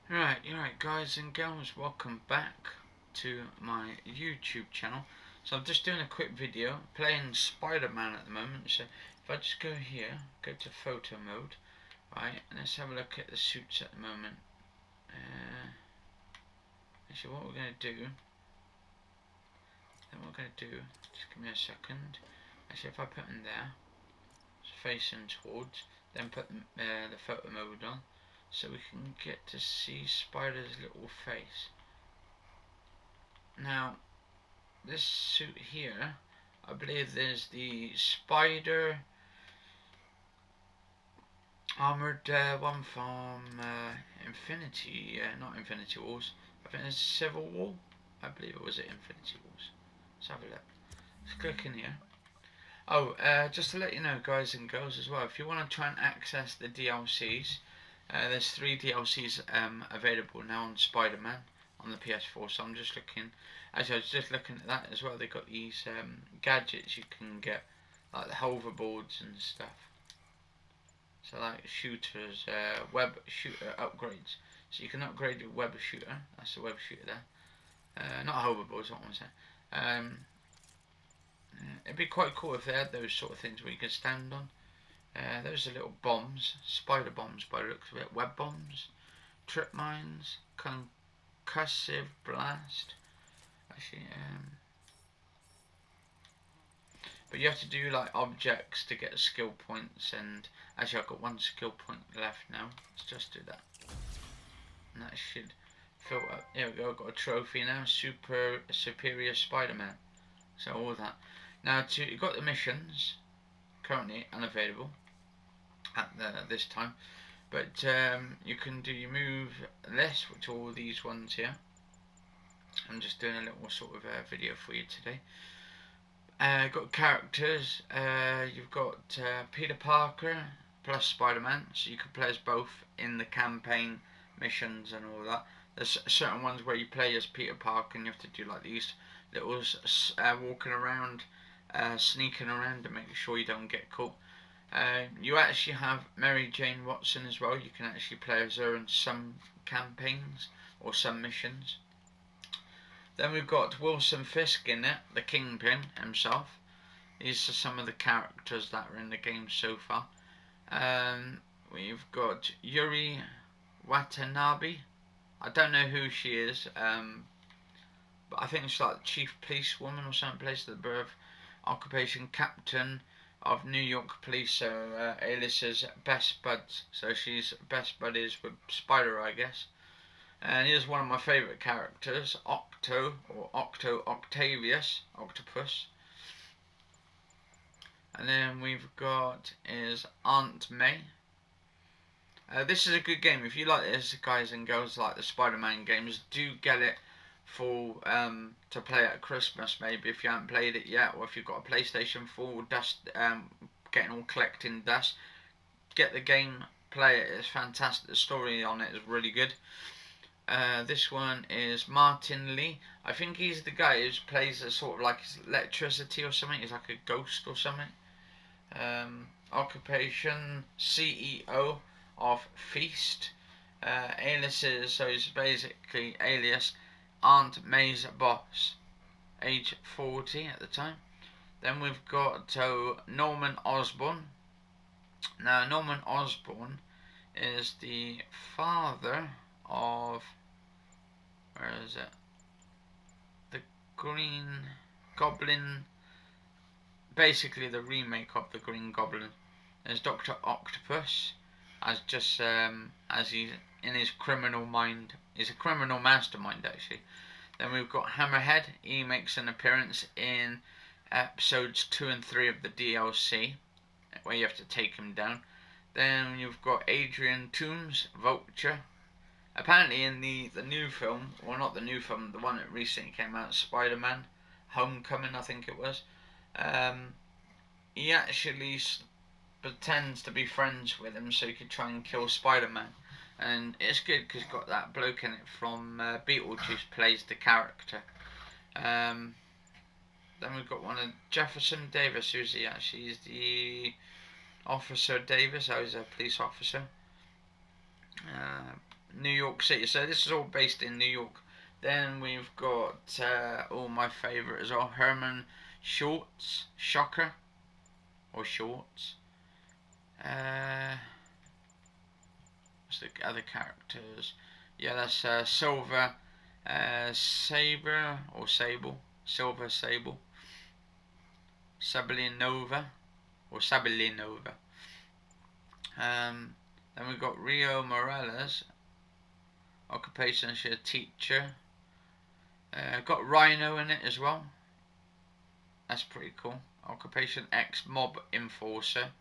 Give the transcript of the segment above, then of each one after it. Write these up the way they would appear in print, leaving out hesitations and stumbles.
Right, guys and girls, welcome back to my YouTube channel. So I'm just doing a quick video playing Spider-Man at the moment. So if I just go here, go to photo mode, right, and let's have a look at the suits at the moment. Actually, what we're going to do, just give me a second. Actually, if I put them there, it's facing towards, then put the photo mode on, so we can get to see Spider's little face. Now, this suit here, I believe there's the Spider armored one from not Infinity Wars. I think it's Civil War. I believe it was at Infinity Wars. Let's have a look. Let's click in here. Oh, just to let you know, guys and girls, as well, if you want to try and access the DLCs, there's 3 DLCs available now on Spider-Man on the PS4. So I'm just looking. Actually, I was just looking at that as well. They've got these gadgets you can get, like the hoverboards and stuff. So like shooters, web shooter upgrades. So you can upgrade your web shooter. That's the web shooter there. Not hoverboards, what I want to say. It'd be quite cool if they had those sort of things where you can stand on. Those are little bombs, spider bombs by the looks of it, web bombs, trip mines, concussive blast. Actually, but you have to do like objects to get skill points, and actually I've got 1 skill point left now. Let's just do that, and that should fill up. There we go. I've got a trophy now. Superior Spider-Man. So all that. Now you've got the missions currently unavailable at this time, but you can do your move list, which are all these ones here. I'm just doing a little sort of video for you today. Got characters. You've got Peter Parker plus Spider-Man, so you can play as both in the campaign missions and all that. There's certain ones where you play as Peter Parker and you have to do like these little walking around, sneaking around to make sure you don't get caught. You actually have Mary Jane Watson as well. You can actually play as her in some campaigns or some missions. Then we've got Wilson Fisk in it, the Kingpin himself. These are some of the characters that are in the game so far. We've got Yuri Watanabe. I don't know who she is, but I think it's like chief police woman or something, place of the birth, occupation captain of New York Police, so alias is Best Buds. So she's best buddies with Spider, I guess. And here's one of my favourite characters, Octavius, Octopus. And then we've got is Aunt May. This is a good game. If you like this, guys and girls, like the Spider-Man games, do get it for to play at Christmas, maybe if you haven't played it yet, or if you've got a PlayStation 4 dust, getting all collecting dust. Get the game, play it. It's fantastic. The story on it is really good. This one is Martin Lee. I think he's the guy who plays a sort of like electricity or something. He's like a ghost or something. Occupation CEO of Feast. Aliases, so he's basically alias Aunt May's boss. Age 40 at the time. Then we've got Norman Osborn. Now Norman Osborn is the father of, where is it? The Green Goblin, basically the remake of the Green Goblin. There's Dr. Octopus, as just as he's in his criminal mind. He's a criminal mastermind actually. Then we've got Hammerhead. He makes an appearance in episodes 2 and 3 of the DLC, where you have to take him down. Then you've got Adrian Toomes, Vulture. Apparently in the new film, well not the new film, the one that recently came out, Spider-Man Homecoming I think it was, he actually pretends to be friends with him so he could try and kill Spider-Man. And it's good because it's got that bloke in it from Beetlejuice plays the character. Then we've got one of Jefferson Davis. Who's he actually? He's the Officer Davis. Oh, he's a police officer. New York City. So this is all based in New York. Then we've got all my favourite as well. Herman Shocker or Shorts. What's the other characters? Yeah, that's Silver Saber or Sable. Silver Sable. Sablinova or Sablinova. Then we've got Rio Morales. Occupation is a teacher. Got Rhino in it as well. That's pretty cool. Occupation X Mob Enforcer.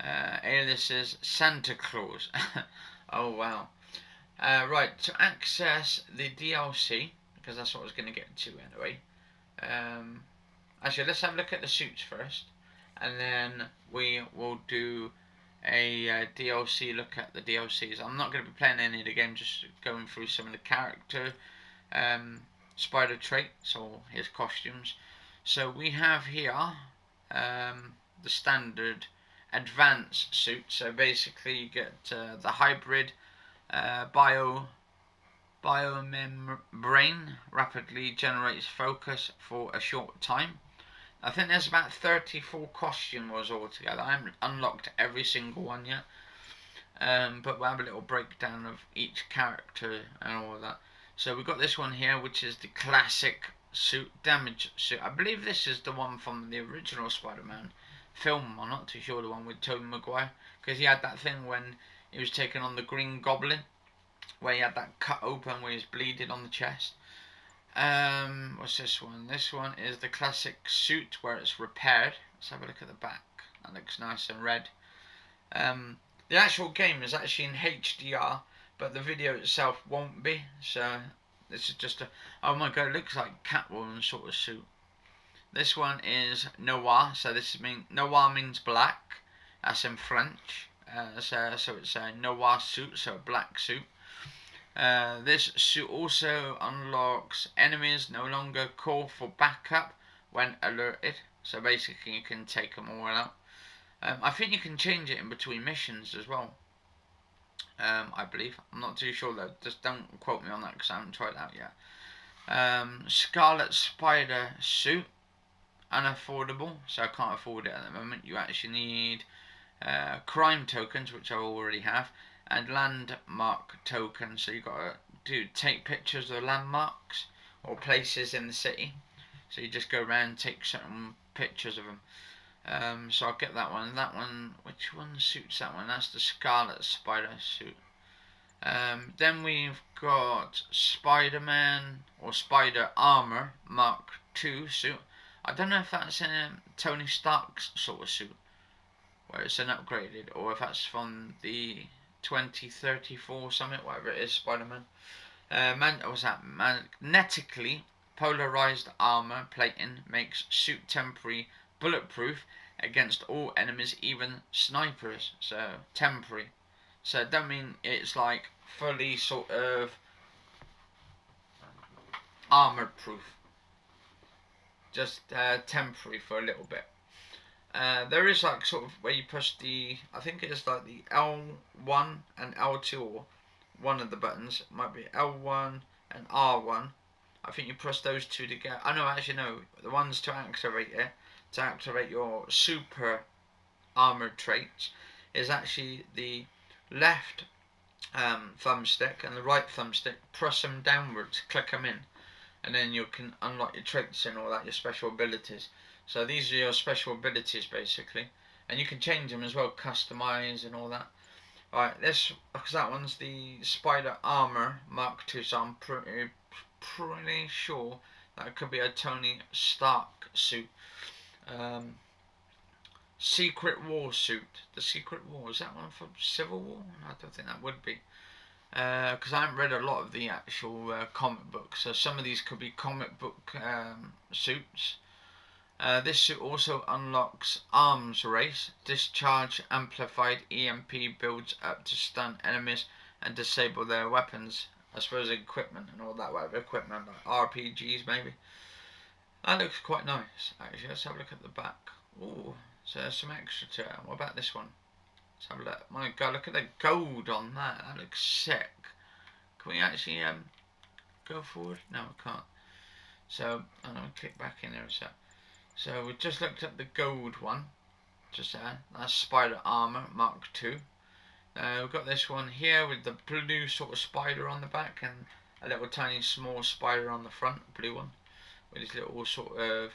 Aliases Santa Claus. Oh wow. Right, to access the DLC, because that's what I was going to get to anyway. Actually, let's have a look at the suits first, and then we will do a DLC look at the DLCs. I'm not going to be playing any of the games, just going through some of the character spider traits or his costumes. So we have here the standard advanced suit. So basically you get the hybrid biomembrane rapidly generates focus for a short time. I think there's about 34 costumes altogether. I haven't unlocked every single one yet, but we'll have a little breakdown of each character and all of that. So we've got this one here, which is the classic suit, damage suit. I believe this is the one from the original Spider-Man film. I'm not too sure, the one with Tobey Maguire, because he had that thing when he was taking on the Green Goblin, where he had that cut open where he's bleeding on the chest. What's this one? This one is the classic suit where it's repaired. Let's have a look at the back. That looks nice and red. The actual game is actually in HDR, but the video itself won't be. So this is just a... Oh my god, it looks like Catwoman sort of suit. This one is noir. So noir means black. That's in French. So it's a noir suit, so a black suit. This suit also unlocks enemies no longer call for backup when alerted. So basically you can take them all out. I think you can change it in between missions as well. I believe. I'm not too sure though. Just don't quote me on that because I haven't tried it out yet. Scarlet Spider suit. Unaffordable. So I can't afford it at the moment. You actually need crime tokens, which I already have, and landmark tokens. So you've got to take pictures of landmarks or places in the city. So you just go around and take certain pictures of them. So I'll get that one. That one, which one suits that one? That's the Scarlet Spider suit. Then we've got Spider-Man or Spider Armor Mark II suit. I don't know if that's in Tony Stark's sort of suit, where it's an upgraded, or if that's from the 2034 something, whatever it is, Spider-Man. What's that? Magnetically polarized armor plating makes suit temporary bulletproof against all enemies, even snipers. So temporary. So it don't mean it's like fully sort of armor proof. Just temporary for a little bit. There is like sort of where you push the, I think it is like the L1 and L2, or one of the buttons. It might be L1 and R1. I think you press those two together. I know, actually no, the ones to activate it, to activate your super armored traits, is actually the left thumbstick and the right thumbstick. Press them downwards, click them in, and then you can unlock your traits and all that, your special abilities. So these are your special abilities basically, and you can change them as well, customize and all that. Alright, this, because that one's the Spider Armor Mark II, so I'm pretty sure that could be a Tony Stark suit. Secret War suit. The Secret War, is that one from Civil War? I don't think that would be. Because I haven't read a lot of the actual comic books, so some of these could be comic book suits. This suit also unlocks Arms Race. Discharge amplified EMP builds up to stun enemies and disable their weapons. I suppose equipment and all that, whatever equipment, like RPGs maybe. That looks quite nice, actually. Let's have a look at the back. Ooh, so there's some extra to it. What about this one? Let's have a look. My god, look at the gold on that. That looks sick. Can we actually go forward? No, we can't. So I'm going to click back in there a sec. So we just looked at the gold one, just there. That's Spider Armor Mark II. We've got this one here with the blue sort of spider on the back and a little tiny small spider on the front, blue one, with his little sort of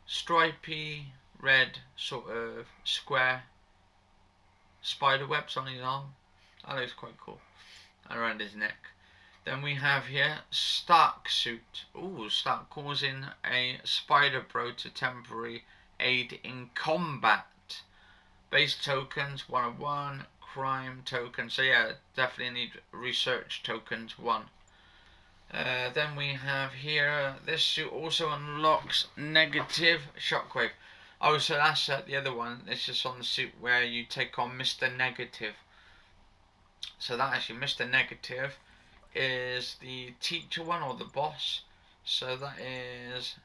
stripy red sort of square spider webs on his arm. That looks quite cool. Around his neck. Then we have here Stark suit. Ooh, Stark causing a Spider Bro to temporary aid in combat. Base tokens 1 of 1. Crime token. So yeah, definitely need research tokens 1. Then we have here, this suit also unlocks negative shockwave. Oh, so that's the other one. It's just on the suit where you take on Mr. Negative. So that actually, Mr. Negative is the teacher one or the boss. So that is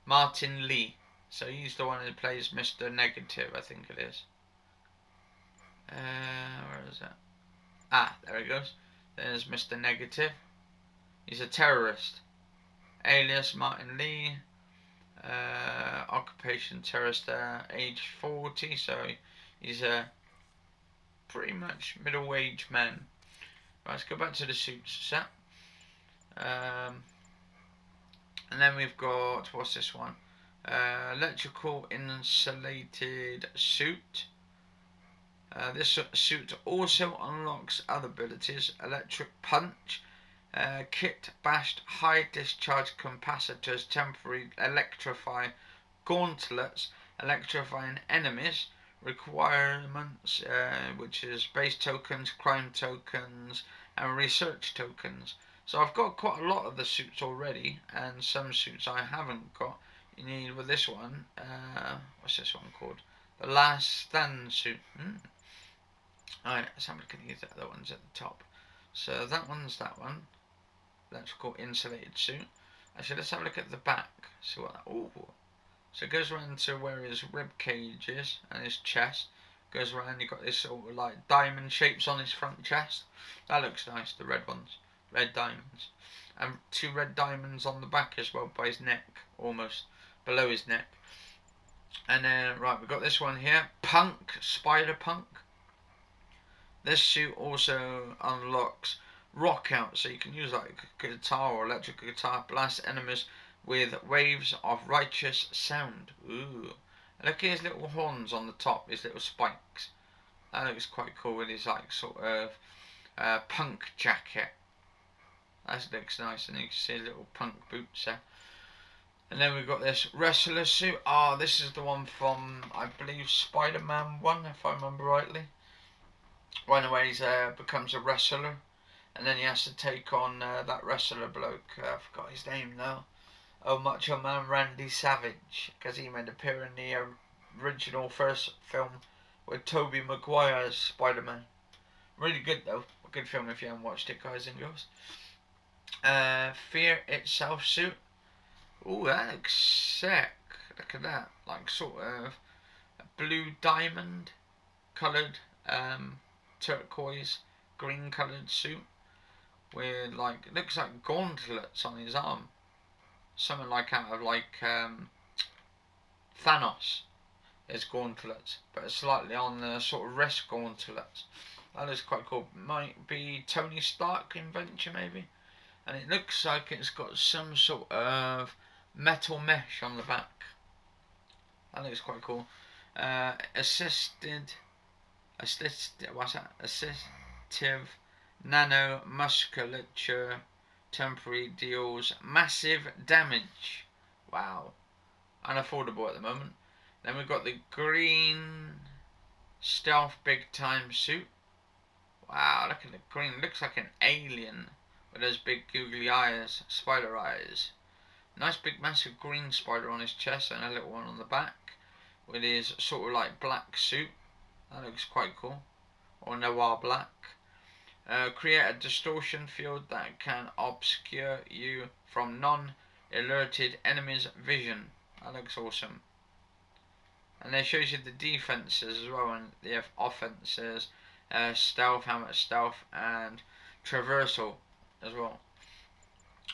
Martin Lee. So he's the one who plays Mr. Negative, I think it is. Where is that? Ah, there he goes. There's Mr. Negative. He's a terrorist. Alias Martin Lee. Occupation terrorist, age 40. So he's a pretty much middle-aged man. Right, let's go back to the suits set. And then we've got, what's this one? Electrical insulated suit. This suit also unlocks other abilities. Electric punch. Kit bashed high discharge capacitors temporary electrify gauntlets electrifying enemies. Requirements, which is base tokens, crime tokens, and research tokens. So I've got quite a lot of the suits already, and some suits I haven't got. You need with this one. What's this one called? The Last Stand suit. Alright, let's have a look at these other ones at the top. So that one's that one. Electrical insulated suit. Actually, let's have a look at the back. See what that. Ooh. So it goes around to where his rib cage is and his chest. Goes around, you've got this sort of like diamond shapes on his front chest. That looks nice, the red ones. Red diamonds. And 2 red diamonds on the back as well by his neck, almost below his neck. And then, right, we've got this one here. Punk, Spider Punk. This suit also unlocks rock out, so you can use like a guitar or electric guitar, blast enemies with waves of righteous sound. Ooh. Look at his little horns on the top, his little spikes. That looks quite cool with his like sort of punk jacket. That looks nice, and you can see his little punk boots there. And then we've got this wrestler suit. Ah, this is the one from, I believe, Spider-Man 1, if I remember rightly. One where he becomes a wrestler, and then he has to take on that wrestler bloke. I forgot his name now. Oh, Macho Man Randy Savage, because he made an appearance in the original first film with Tobey Maguire's Spider-Man. Really good though. A good film if you haven't watched it, guys and girls. Fear Itself suit. Ooh, that looks sick. Look at that. Like sort of a blue diamond coloured turquoise green coloured suit with like, it looks like gauntlets on his arm. Something like out of like Thanos, his gauntlets, but it's slightly on the sort of wrist gauntlets. That is quite cool. Might be Tony Stark invention maybe. And it looks like it's got some sort of metal mesh on the back. That looks quite cool. Assistive nanomusculature temporary deals massive damage. Wow. Unaffordable at the moment. Then we've got the green stealth big time suit. Wow, look at the green. Looks like an alien with those big googly eyes, spider eyes. Nice big massive green spider on his chest and a little one on the back with his sort of like black suit. That looks quite cool. Or noir black. Create a distortion field that can obscure you from non-alerted enemies' vision. That looks awesome. And it shows you the defenses as well and the offenses. Stealth, how much stealth, and traversal as well.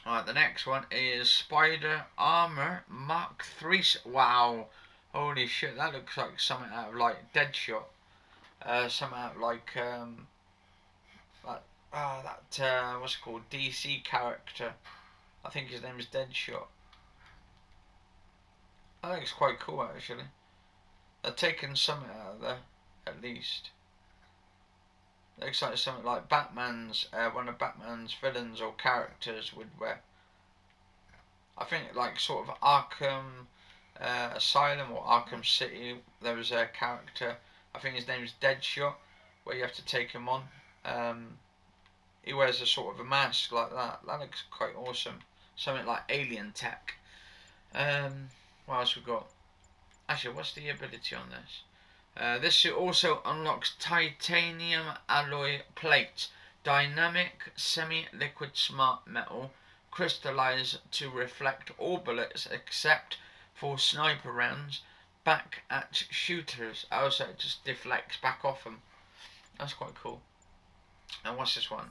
Alright, the next one is Spider Armor Mark 3. Wow, holy shit, that looks like something out of like Deadshot. Something out of like what's it called, DC character. I think his name is Deadshot. I think it's quite cool actually. They've taken something out of there, at least. Looks like something like Batman's, one of Batman's villains or characters would wear. I think like sort of Arkham Asylum or Arkham City, there was a character, I think his name is Deadshot, where you have to take him on. He wears a sort of a mask like that. That looks quite awesome. Something like alien tech. What else we got? Actually, what's the ability on this? This suit also unlocks titanium alloy plates, dynamic semi-liquid smart metal, crystallize to reflect all bullets except for sniper rounds back at shooters. Also, it just deflects back off them. That's quite cool. And what's this one?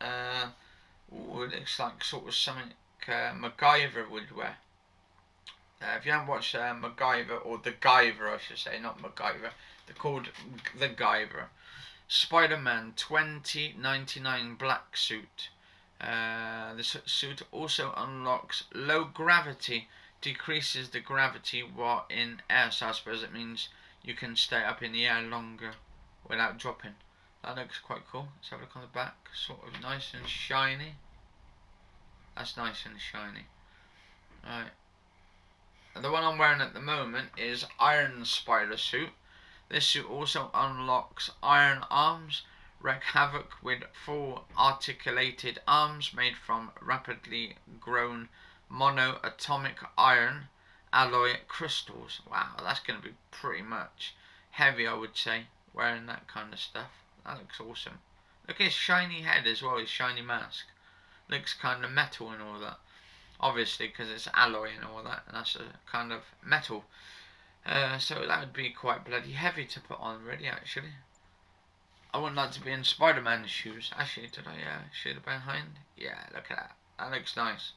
It looks like sort of something MacGyver would wear. If you haven't watched MacGyver, or The Guyver I should say, not MacGyver, they're called The Guyver. Spider-Man 2099 black suit. This suit also unlocks low gravity, decreases the gravity while in air, so I suppose it means you can stay up in the air longer without dropping. That looks quite cool. Let's have a look on the back. Sort of nice and shiny. That's nice and shiny. Alright. And the one I'm wearing at the moment is Iron Spider suit. This suit also unlocks iron arms, wreak havoc with 4 articulated arms made from rapidly grown monoatomic iron alloy crystals. Wow, that's going to be pretty much heavy, I would say, wearing that kind of stuff. That looks awesome. Look at his shiny head as well, his shiny mask. Looks kind of metal and all that. Obviously, because it's alloy and all that, and that's a kind of metal. So that would be quite bloody heavy to put on, really, actually. I wouldn't like to be in Spider-Man's shoes. Actually, did I show the behind? Yeah, look at that. That looks nice.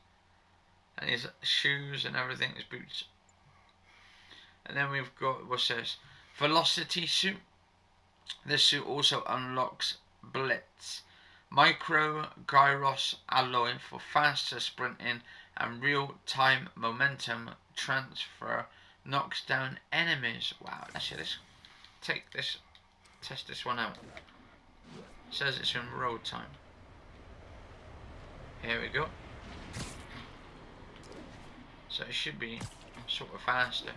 And his shoes and everything, his boots. And then we've got, what's this? Velocity suit. This suit also unlocks Blitz. Micro gyros alloy for faster sprinting and real-time momentum transfer, knocks down enemies. Wow, actually let's take this, test this one out. It says it's in real time. Here we go. So it should be sort of faster.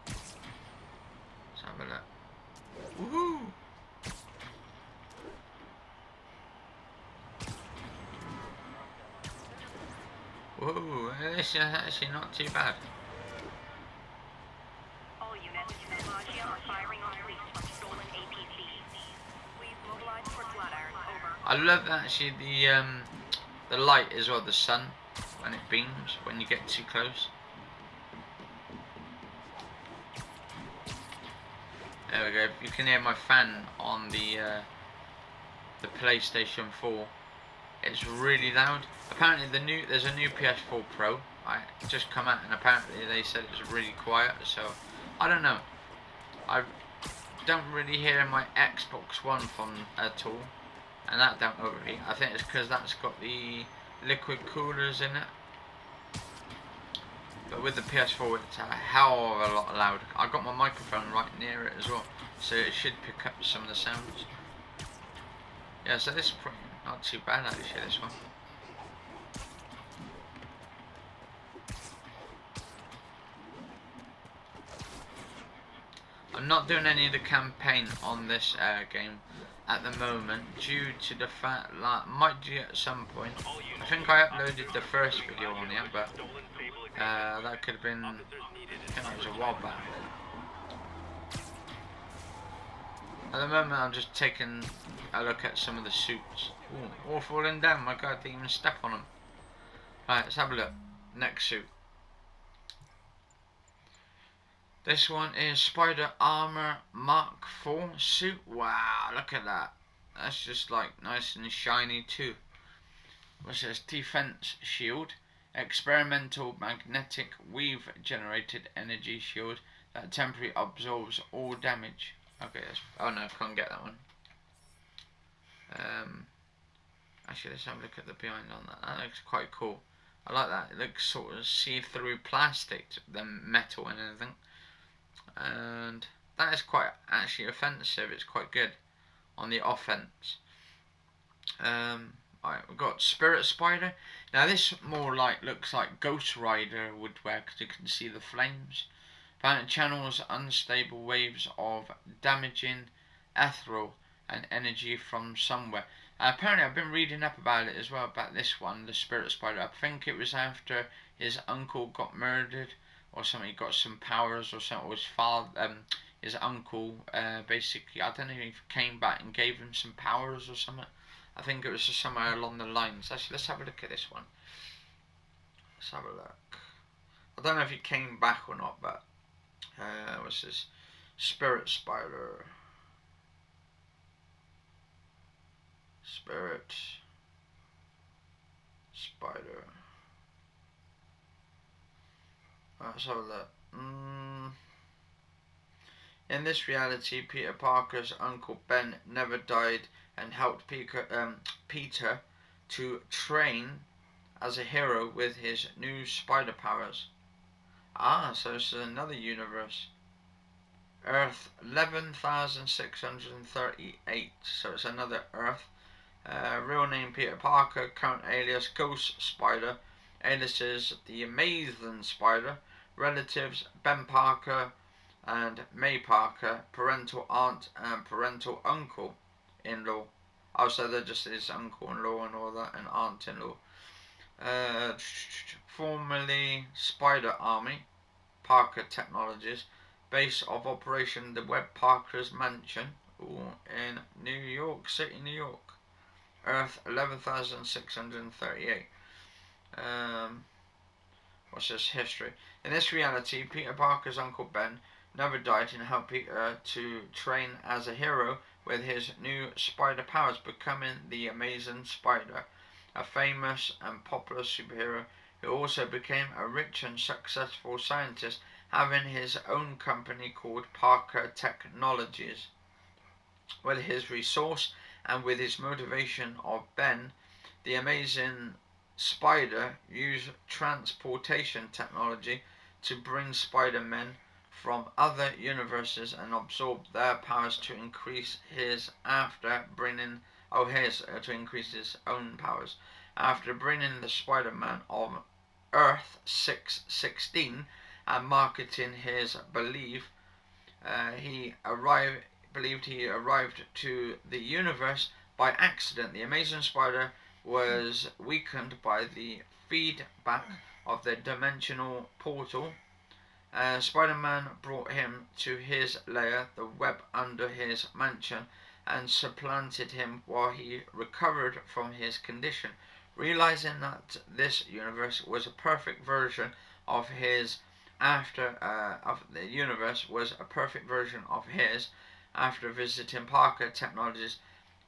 Let's have a look. Woohoo! Whoa, this is actually not too bad. All units, Magia are firing on police from stolen APCs. Please mobilize for Flatiron, over. I love actually the light as well, the sun, when it beams, when you get too close. There we go, you can hear my fan on the PlayStation 4. It's really loud. Apparently there's a new PS4 Pro. I just come out and apparently they said it was really quiet, so I don't know. I don't really hear my Xbox One from at all, and that don't overheat. I think it's because that's got the liquid coolers in it. But with the PS4 it's a hell of a lot louder. I got my microphone right near it as well, so it should pick up some of the sounds. Yeah, so this is pretty not too bad actually, this one. I'm not doing any of the campaign on this game at the moment due to the fact that I might do it at some point. I think I uploaded the first video on here, but that could have been, I think that was a while back. At the moment I'm just taking a look at some of the suits. Ooh, all falling down, my god, I didn't even step on them. Right, let's have a look. Next suit. This one is Spider Armor Mark IV suit. Wow, look at that. That's just like nice and shiny too. Which says defense shield, experimental magnetic weave generated energy shield that temporarily absorbs all damage. Okay, oh no, I can't get that one. Actually, let's have a look at the behind on that. That looks quite cool. I like that. It looks sort of see-through plastic than metal and everything. And that is quite actually offensive. It's quite good on the offense. Alright, we've got Spirit Spider. Now this more like looks like Ghost Rider would wear because you can see the flames. Apparently channels unstable waves of damaging ethereal and energy from somewhere. Apparently I've been reading up about it as well, about this one, the Spirit Spider. I think it was after his uncle got murdered or something. He got some powers or something. Or his father, his uncle, basically, I don't know if he came back and gave him some powers or something. I think it was just somewhere along the lines. Actually, let's have a look at this one. Let's have a look. I don't know if he came back or not, but what's this? Spirit Spider. Spirit Spider. Let's have a look. In this reality, Peter Parker's uncle Ben never died and helped Peter to train as a hero with his new spider powers. Ah, so this is another universe. Earth 11,638. So it's another Earth. Real name Peter Parker, current alias Ghost Spider, aliases the Amazing Spider, relatives Ben Parker and May Parker, parental aunt and parental uncle-in-law. Oh, so they're just his uncle-in-law and all that, and aunt-in-law. Formerly Spider Army, Parker Technologies, base of operation the Webb Parker's Mansion, in New York City, New York. Earth 11,638. What's this history? In this reality, Peter Parker's uncle Ben never died and helped Peter to train as a hero with his new spider powers, becoming the Amazing Spider, a famous and popular superhero who also became a rich and successful scientist, having his own company called Parker Technologies. With his resource and with his motivation of Ben, the Amazing Spider used transportation technology to bring Spider-Men from other universes and absorb their powers to increase his increase his own powers. After bringing the Spider-Man of Earth 616 and marketing his believed he arrived to the universe by accident. The Amazing Spider was weakened by the feedback of the dimensional portal. Spider-Man brought him to his lair, the web under his mansion, and supplanted him while he recovered from his condition. Realizing that this universe was a perfect version of his after visiting Parker Technologies,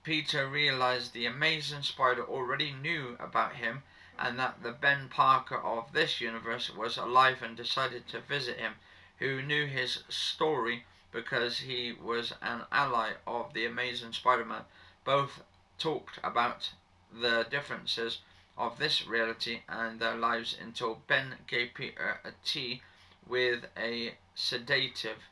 Peter realized the Amazing Spider already knew about him and that the Ben Parker of this universe was alive and decided to visit him, who knew his story because he was an ally of the Amazing Spider-Man. Both talked about the differences of this reality and their lives until Ben gave Peter a tea with a sedative.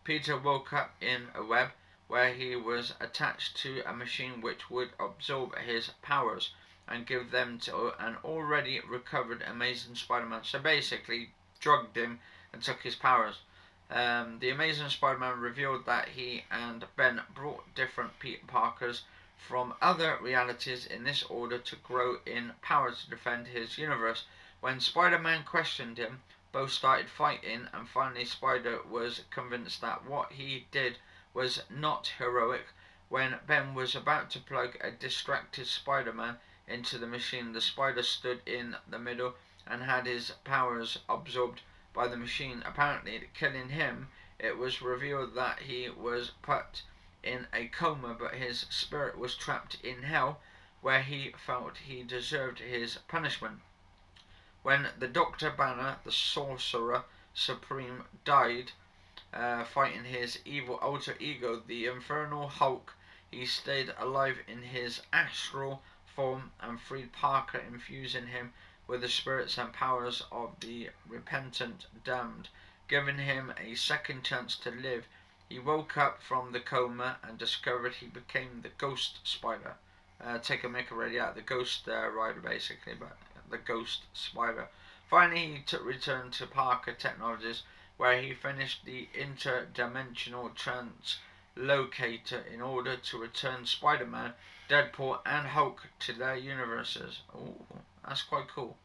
Peter woke up in a web where he was attached to a machine which would absorb his powers and give them to an already recovered Amazing Spider-Man. So basically, drugged him and took his powers. The Amazing Spider-Man revealed that he and Ben brought different Peter Parkers from other realities in this order to grow in power to defend his universe. When Spider-Man questioned him, both started fighting, and finally Spider was convinced that what he did was not heroic. When Ben was about to plug a distracted Spider-Man into the machine, the Spider stood in the middle and had his powers absorbed by the machine, apparently killing him. It was revealed that he was put in a coma, but his spirit was trapped in hell, where he felt he deserved his punishment. When the Dr. Banner, the Sorcerer Supreme, died fighting his evil alter ego, the Infernal Hulk, he stayed alive in his astral form and freed Parker, infusing him with the spirits and powers of the repentant damned, giving him a second chance to live. He woke up from the coma and discovered he became the Ghost Spider. Take a mick already out, the Ghost Rider basically, but the Ghost Spider. Finally, he returned to Parker Technologies, where he finished the interdimensional translocator in order to return Spider-Man, Deadpool, and Hulk to their universes. Ooh, that's quite cool.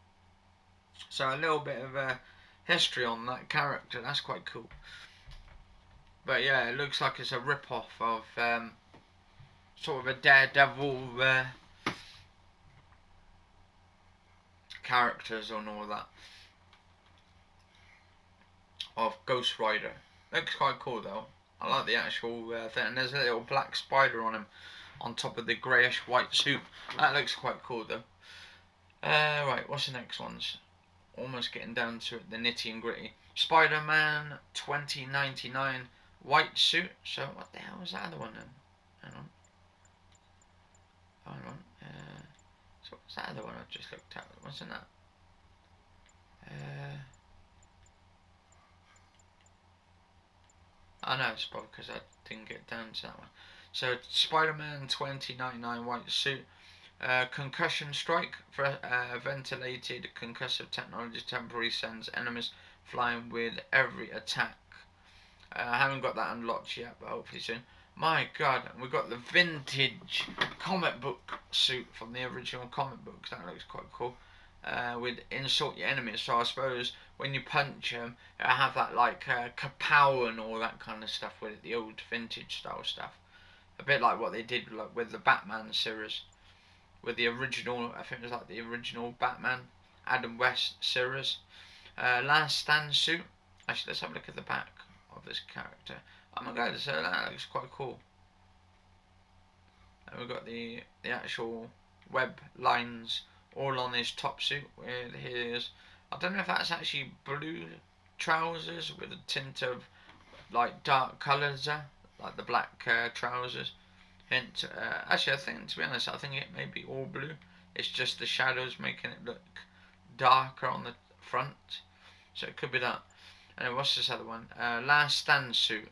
So a little bit of history on that character. That's quite cool. But yeah, it looks like it's a rip-off of sort of a Daredevil characters and all that of Ghost Rider. Looks quite cool though. I like the actual thing. And there's a little black spider on him on top of the greyish white suit. That looks quite cool though. Right, what's the next ones? Almost getting down to it, the nitty and gritty. Spider-Man 2099 white suit. So what the hell was that other one then? Hang on. Hang on. So what's that other one I just looked at? Wasn't that? I know it's probably because I didn't get down to that one. So Spider-Man 2099 white suit. Concussion strike for ventilated concussive technology temporarily sends enemies flying with every attack. I haven't got that unlocked yet, but hopefully soon. My god, we got the vintage comic book suit from the original comic books. That looks quite cool. With insult your enemies, so I suppose when you punch them, it'll have that like kapow and all that kind of stuff with it, the old vintage style stuff. A bit like what they did like, with the Batman series. With the original, I think it was like the original Batman, Adam West series. Last Stand suit. Actually, let's have a look at the back of this character. Oh my god, so that looks quite cool. And we've got the actual web lines all on his top suit with his, I don't know if that's actually blue trousers with a tint of like dark colours there, like the black trousers. Hint, actually I think, to be honest, I think it may be all blue. It's just the shadows making it look darker on the front. So it could be that. And what's this other one? Last Stand suit.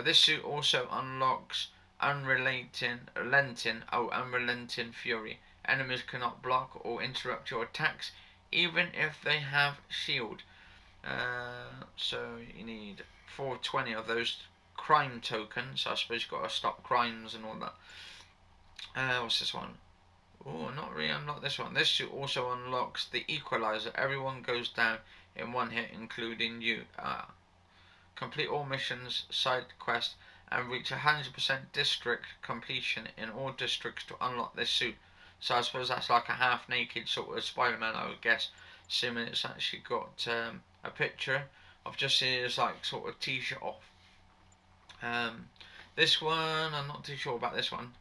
This suit also unlocks unrelenting fury. Enemies cannot block or interrupt your attacks, even if they have shield. So you need 420 of those crime tokens. I suppose you've got to stop crimes and all that. What's this one? Oh, not really unlocked this one. This suit also unlocks the equalizer. Everyone goes down in one hit, including you. Complete all missions, side quests, and reach 100% district completion in all districts to unlock this suit. So I suppose that's like a half-naked sort of Spider-Man, I would guess, assuming it's actually got a picture of just his like sort of t-shirt off. This one, I'm not too sure about this one.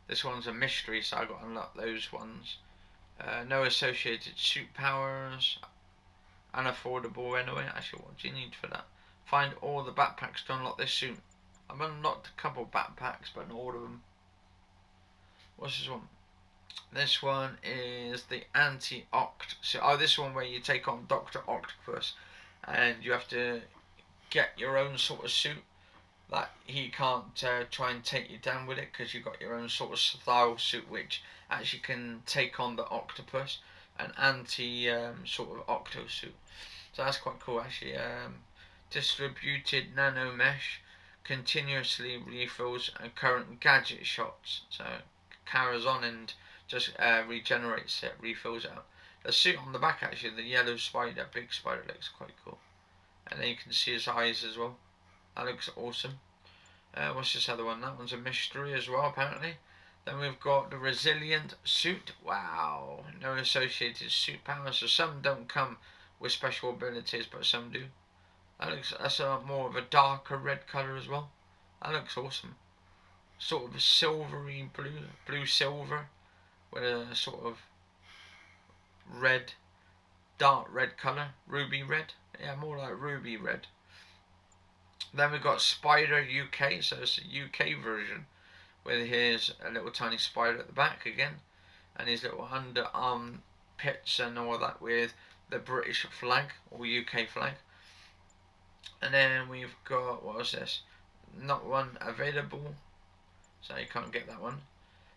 This one's a mystery, so I got to unlock those ones. No associated suit powers. Unaffordable anyway. Actually, what do you need for that? Find all the backpacks to unlock this suit. I've unlocked a couple backpacks, but not all of them. What's this one? This one is the Anti-Oct. So, this one where you take on Dr. Octopus, and you have to get your own sort of suit. Like, he can't try and take you down with it, because you've got your own sort of style suit, which actually can take on the Octopus. An anti sort of octo suit. So that's quite cool actually. Distributed nano mesh continuously refills current gadget shots. So carries on and just regenerates it, refills it out. The suit on the back actually, the yellow spider, big spider, looks quite cool. And then you can see his eyes as well. That looks awesome. What's this other one? That one's a mystery as well apparently. Then we've got the resilient suit. Wow, no associated suit powers. So some don't come with special abilities, but some do. That's a more of a darker red colour as well. That looks awesome. Sort of a silvery blue silver, with a sort of red, dark red colour, ruby red. Yeah, more like ruby red. Then we've got Spider UK, so it's a UK version, with his a little tiny spider at the back again, and his little underarm pits and all that with the British flag or UK flag. And then we've got, what was this? Not one available, so you can't get that one.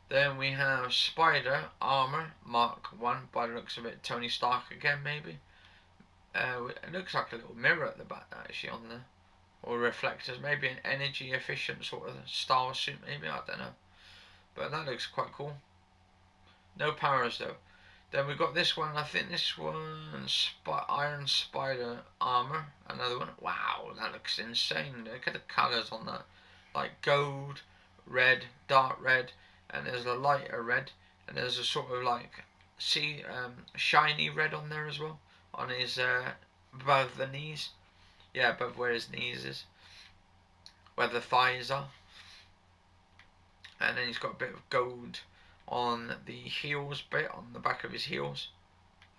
Then we have Spider Armor Mark 1, by the looks of it, Tony Stark again maybe. It looks like a little mirror at the back actually on there. Or reflectors, maybe an energy efficient sort of style suit maybe, I don't know. But that looks quite cool. No powers though. Then we've got this one, I think this one's Iron Spider Armor, another one. Wow, that looks insane. Look at the colours on that. Like gold, red, dark red, and there's a lighter red, and there's a sort of like, shiny red on there as well. On his, above the knees. Yeah, above where his knees is. Where the thighs are. And then he's got a bit of gold on the heels bit, on the back of his heels.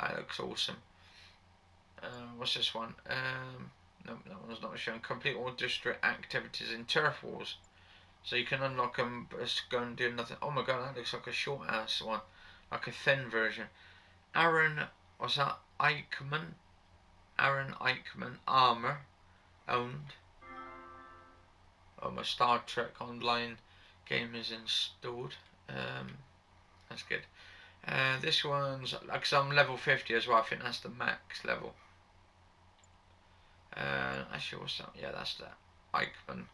That looks awesome. What's this one? No, that one's not shown. Complete all district activities in Turf Wars. So you can unlock them, but just go and do nothing. Oh my god, that looks like a short ass one. Like a thin version. Aaron, what's that? Eichmann. Aaron Eichmann Armor. Owned. Oh, my Star Trek Online game is installed. That's good. This one's, like, I'm level 50 as well. I think that's the max level. Actually, what's that? Yeah, that's that. Eichmann.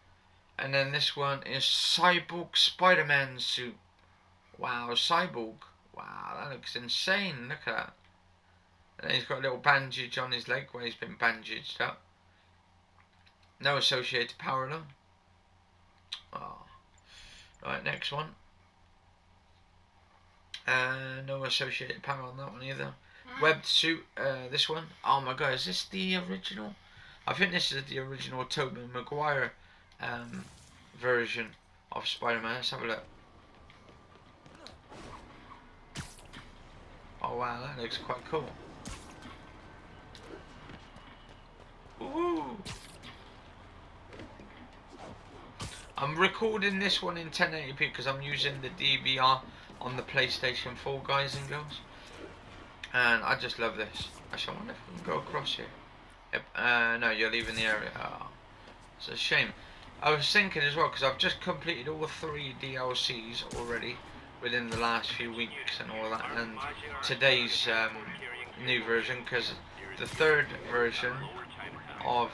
And then this one is Cyborg Spider-Man suit. Wow, Cyborg. Wow, that looks insane. Look at that. And then he's got a little bandage on his leg where he's been bandaged up. No associated power though. Oh. Right, next one. No associated power on that one either. Webbed suit, this one. Oh my god, is this the original? I think this is the original Tobey Maguire version of Spider-Man. Let's have a look. Oh wow, that looks quite cool. Ooh. I'm recording this one in 1080p because I'm using the DVR on the PlayStation 4, guys and girls. And I just love this. Actually, I wonder if we can go across here. Yep. No, you're leaving the area. Oh, it's a shame. I was thinking as well, because I've just completed all 3 DLCs already within the last few weeks and all that. And today's new version, because the 3rd version of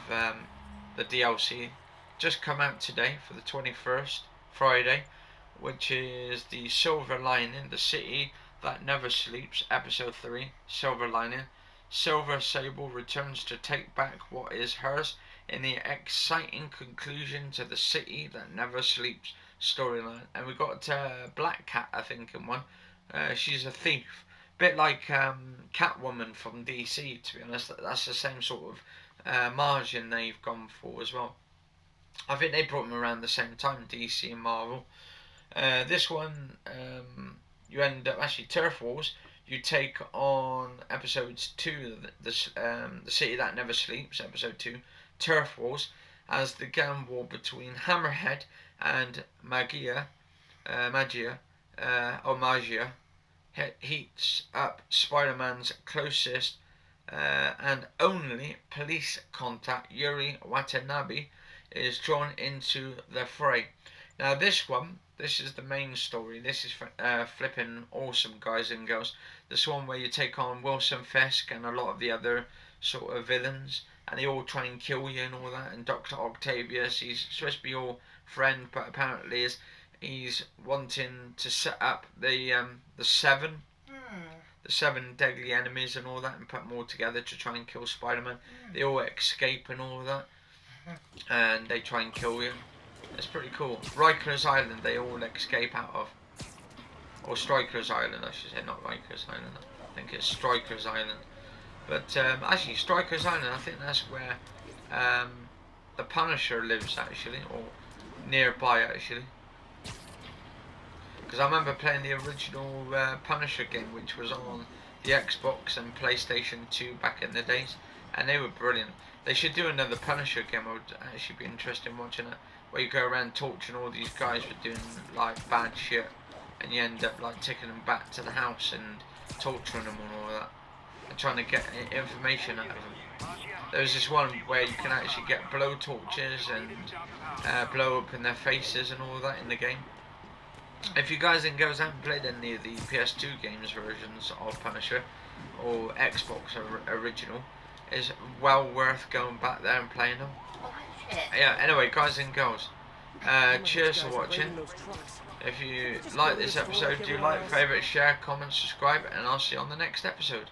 the DLC just come out today for the 21st, Friday, which is the Silver Lining, the City That Never Sleeps, Episode 3, Silver Lining. Silver Sable returns to take back what is hers in the exciting conclusion to the City That Never Sleeps storyline. And we got Black Cat, I think, in one. She's a thief. Bit like Catwoman from DC, to be honest. That's the same sort of margin they've gone for as well. I think they brought them around the same time, DC and Marvel. This one, you end up, actually, Turf Wars, you take on episodes 2, the City That Never Sleeps, episode 2, Turf Wars, as the gang war between Hammerhead and Magia heats up Spider-Man's closest and only police contact, Yuri Watanabe, is drawn into the fray. Now this is the main story. This is flipping awesome, guys and girls. This one where you take on Wilson Fisk and a lot of the other sort of villains, and they all try and kill you and all that. And Dr. Octavius, he's supposed to be your friend, but apparently he's wanting to set up the 7 deadly enemies and all that, and put them all together to try and kill Spider-Man. They all escape and all that, and they try and kill you. It's pretty cool. Rikers Island, they all escape out of. Or Strikers Island, I should say, not Rikers Island. I think it's Strikers Island. But actually, Strikers Island, I think that's where the Punisher lives actually, or nearby actually. Because I remember playing the original Punisher game, which was on the Xbox and PlayStation 2 back in the days, and they were brilliant. They should do another Punisher game. I would actually be interested in watching it, where you go around torturing all these guys for doing like bad shit, and you end up like taking them back to the house and torturing them and all that, and trying to get information out of them. There's this one where you can actually get blow torches and blow up in their faces and all that in the game. If you guys and girls haven't played any of the PS2 games versions of Punisher or Xbox original, it's well worth going back there and playing them. Yeah, anyway, guys and girls, cheers for watching. If you like this episode, do like, favourite, share, comment, subscribe, and I'll see you on the next episode.